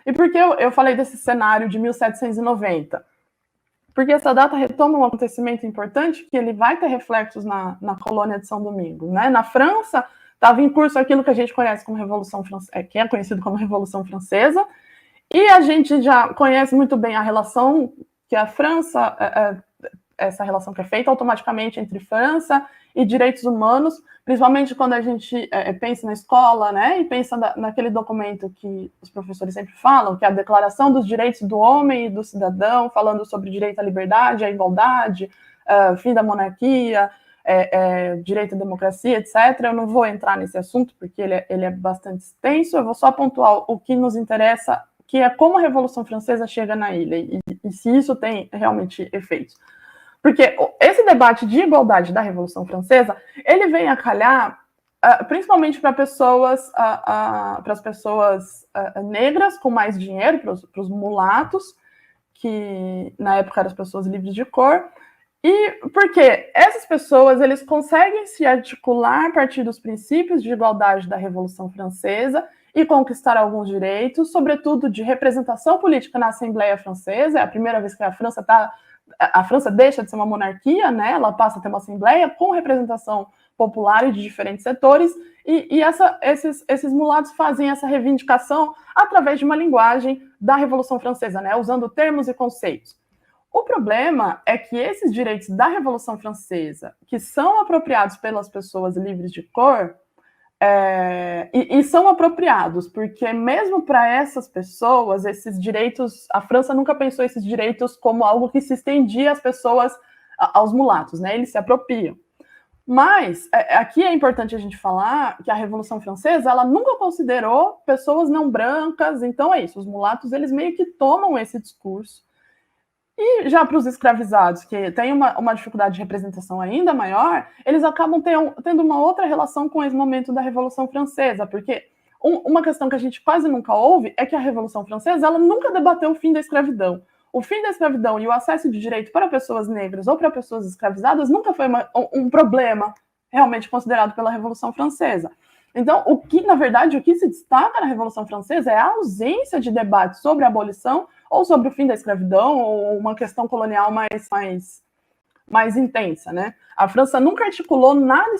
E por que eu falei desse cenário de 1790? Porque essa data retoma um acontecimento importante que ele vai ter reflexos na colônia de São Domingos, né? Na França, estava em curso aquilo que a gente conhece como Revolução Francesa, que é conhecido como Revolução Francesa, e a gente já conhece muito bem a relação que a França, essa relação que é feita automaticamente entre França e direitos humanos, principalmente quando a gente pensa na escola, né, e pensa naquele documento que os professores sempre falam, que é a Declaração dos Direitos do Homem e do Cidadão, falando sobre direito à liberdade, à igualdade, fim da monarquia, direito à democracia, etc. Eu não vou entrar nesse assunto, porque ele é bastante extenso, eu vou só pontuar o que nos interessa, que é como a Revolução Francesa chega na ilha, e se isso tem realmente efeitos. Porque esse debate de igualdade da Revolução Francesa, ele vem a calhar principalmente para as pessoas negras com mais dinheiro, para os mulatos, que na época eram as pessoas livres de cor, e porque essas pessoas eles conseguem se articular a partir dos princípios de igualdade da Revolução Francesa e conquistar alguns direitos, sobretudo de representação política na Assembleia Francesa. É a primeira vez que a França deixa de ser uma monarquia, né? Ela passa a ter uma assembleia com representação popular e de diferentes setores, e esses mulatos fazem essa reivindicação através de uma linguagem da Revolução Francesa, né? Usando termos e conceitos. O problema é que esses direitos da Revolução Francesa, que são apropriados pelas pessoas livres de cor, e são apropriados, porque mesmo para essas pessoas, esses direitos, a França nunca pensou esses direitos como algo que se estendia às pessoas, aos mulatos, né? Eles se apropriam. Mas aqui é importante a gente falar que a Revolução Francesa, ela nunca considerou pessoas não brancas, então é isso, os mulatos, eles meio que tomam esse discurso. E já para os escravizados, que têm uma dificuldade de representação ainda maior, eles acabam tendo uma outra relação com esse momento da Revolução Francesa, porque uma questão que a gente quase nunca ouve é que a Revolução Francesa ela nunca debateu o fim da escravidão. O fim da escravidão e o acesso de direito para pessoas negras ou para pessoas escravizadas nunca foi um problema realmente considerado pela Revolução Francesa. Então, na verdade, o que se destaca na Revolução Francesa é a ausência de debate sobre a abolição ou sobre o fim da escravidão, ou uma questão colonial mais intensa, né? A França nunca articulou nada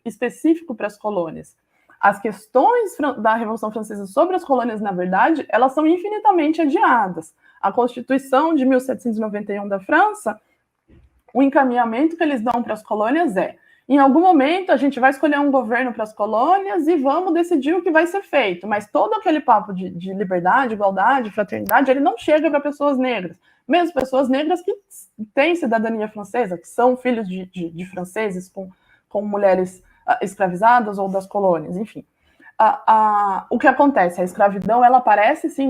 específico para as colônias. As questões da Revolução Francesa sobre as colônias, na verdade, elas são infinitamente adiadas. A Constituição de 1791 da França, o encaminhamento que eles dão para as colônias em algum momento a gente vai escolher um governo para as colônias e vamos decidir o que vai ser feito, mas todo aquele papo de liberdade, igualdade, fraternidade, ele não chega para pessoas negras, mesmo pessoas negras que têm cidadania francesa, que são filhos de franceses com mulheres escravizadas ou das colônias, enfim. O que acontece? A escravidão, ela aparece, sim,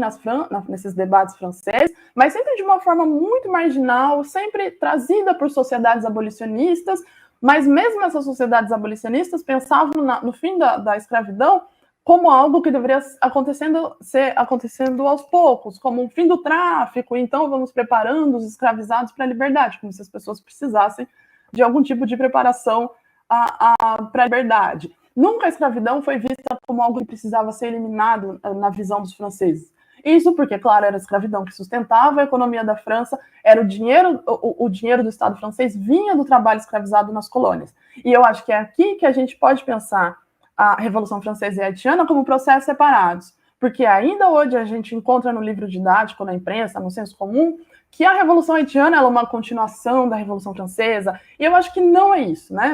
nesses debates franceses, mas sempre de uma forma muito marginal, sempre trazida por sociedades abolicionistas, mas mesmo essas sociedades abolicionistas pensavam no fim da escravidão como algo que deveria ser acontecendo aos poucos, como um fim do tráfico, então vamos preparando os escravizados para a liberdade, como se as pessoas precisassem de algum tipo de preparação para a liberdade. Nunca a escravidão foi vista como algo que precisava ser eliminado na visão dos franceses. Isso porque, claro, era a escravidão que sustentava a economia da França, era o dinheiro do Estado francês vinha do trabalho escravizado nas colônias. E eu acho que é aqui que a gente pode pensar a Revolução Francesa e Haitiana como processos separados, porque ainda hoje a gente encontra no livro didático, na imprensa, no senso comum, que a Revolução Haitiana é uma continuação da Revolução Francesa, e eu acho que não é isso, né?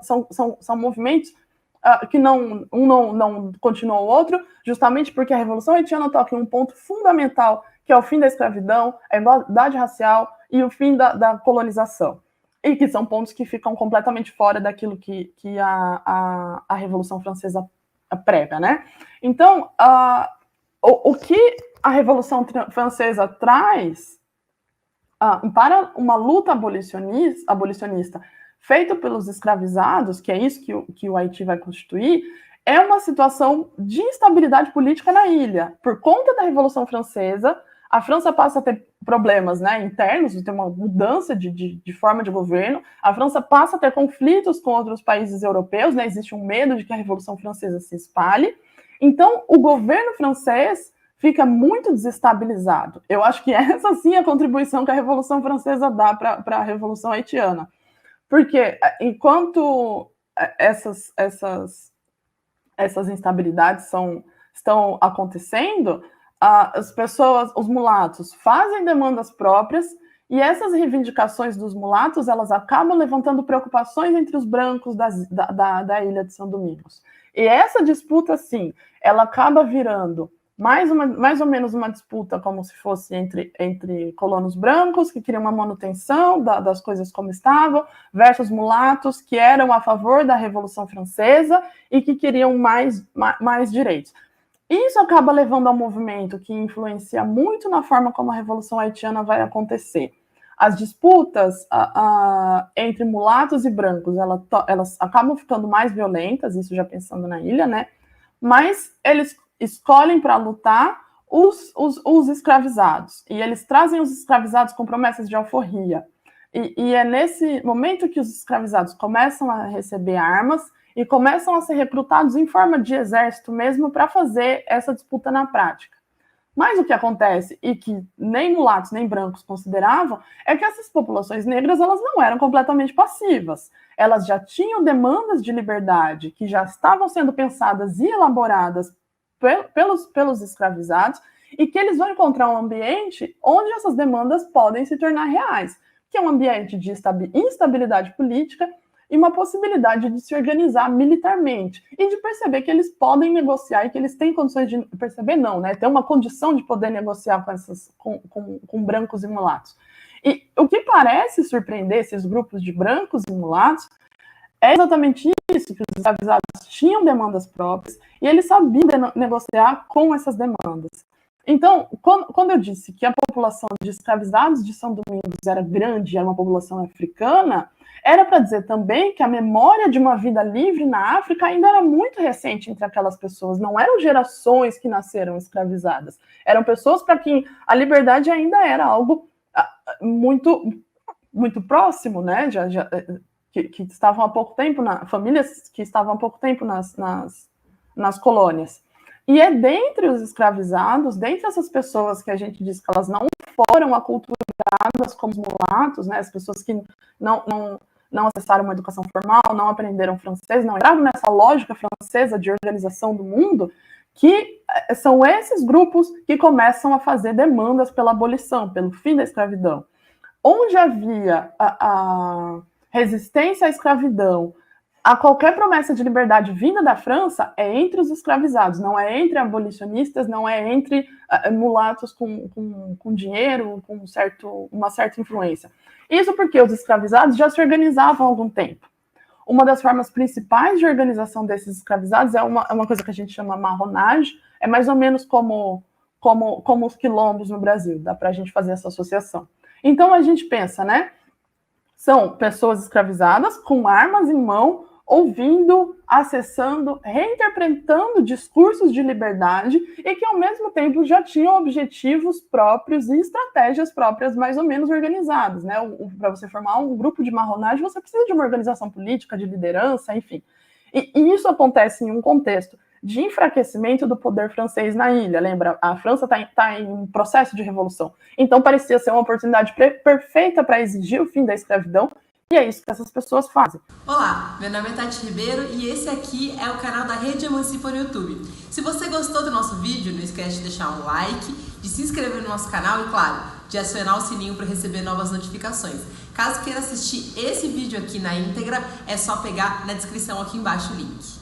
São movimentos que um não continua o outro, justamente porque a Revolução Haitiana toca em um ponto fundamental, que é o fim da escravidão, a igualdade racial e o fim da colonização. E que são pontos que ficam completamente fora daquilo que a Revolução Francesa prega, né? Então, o que a Revolução Francesa traz para uma luta abolicionista feito pelos escravizados, que é isso que o Haiti vai constituir, é uma situação de instabilidade política na ilha. Por conta da Revolução Francesa, a França passa a ter problemas, né, internos, de ter uma mudança de forma de governo, a França passa a ter conflitos com outros países europeus, né, existe um medo de que a Revolução Francesa se espalhe. Então, o governo francês fica muito desestabilizado. Eu acho que essa sim é a contribuição que a Revolução Francesa dá para a Revolução Haitiana. Porque enquanto essas instabilidades estão acontecendo, as pessoas, os mulatos, fazem demandas próprias, e essas reivindicações dos mulatos, elas acabam levantando preocupações entre os brancos da ilha de São Domingos. E essa disputa, sim, ela acaba virando mais ou menos uma disputa como se fosse entre colonos brancos, que queriam uma manutenção das coisas como estavam, versus mulatos, que eram a favor da Revolução Francesa e que queriam mais direitos. Isso acaba levando ao movimento que influencia muito na forma como a Revolução Haitiana vai acontecer. As disputas entre mulatos e brancos, elas acabam ficando mais violentas, isso já pensando na ilha, né? Mas eles escolhem para lutar os escravizados, e eles trazem os escravizados com promessas de alforria. E é nesse momento que os escravizados começam a receber armas e começam a ser recrutados em forma de exército mesmo para fazer essa disputa na prática. Mas o que acontece, e que nem mulatos nem brancos consideravam, é que essas populações negras elas não eram completamente passivas. Elas já tinham demandas de liberdade que já estavam sendo pensadas e elaboradas pelos escravizados, e que eles vão encontrar um ambiente onde essas demandas podem se tornar reais, que é um ambiente de instabilidade política e uma possibilidade de se organizar militarmente e de perceber que eles podem negociar e que eles têm condições de perceber, não, né? Ter uma condição de poder negociar com brancos e mulatos. E o que parece surpreender esses grupos de brancos e mulatos é exatamente isso, que os escravizados tinham demandas próprias e eles sabiam negociar com essas demandas. Então, quando eu disse que a população de escravizados de São Domingos era grande, era uma população africana, era para dizer também que a memória de uma vida livre na África ainda era muito recente entre aquelas pessoas. Não eram gerações que nasceram escravizadas. Eram pessoas para quem a liberdade ainda era algo muito, muito próximo, né? Que estavam há pouco tempo, famílias que estavam há pouco tempo nas colônias. E é dentre os escravizados, dentre essas pessoas que a gente diz que elas não foram aculturadas como os mulatos, né, as pessoas que não acessaram uma educação formal, não aprenderam francês, não entraram nessa lógica francesa de organização do mundo, que são esses grupos que começam a fazer demandas pela abolição, pelo fim da escravidão. Onde havia a resistência à escravidão, a qualquer promessa de liberdade vinda da França, é entre os escravizados, não é entre abolicionistas, não é entre mulatos com dinheiro, com uma certa influência. Isso porque os escravizados já se organizavam há algum tempo. Uma das formas principais de organização desses escravizados é uma coisa que a gente chama marronagem, é mais ou menos como os quilombos no Brasil, dá para a gente fazer essa associação. Então a gente pensa, né? São pessoas escravizadas com armas em mão, ouvindo, acessando, reinterpretando discursos de liberdade e que, ao mesmo tempo, já tinham objetivos próprios e estratégias próprias mais ou menos organizadas, né? Para você formar um grupo de marronagem, você precisa de uma organização política, de liderança, enfim. E isso acontece em um contexto de enfraquecimento do poder francês na ilha. Lembra? A França está em um processo de revolução. Então, parecia ser uma oportunidade perfeita para exigir o fim da escravidão. E é isso que essas pessoas fazem. Olá, meu nome é Tati Ribeiro e esse aqui é o canal da Rede Emancipa no YouTube. Se você gostou do nosso vídeo, não esquece de deixar um like, de se inscrever no nosso canal e, claro, de acionar o sininho para receber novas notificações. Caso queira assistir esse vídeo aqui na íntegra, é só pegar na descrição aqui embaixo o link.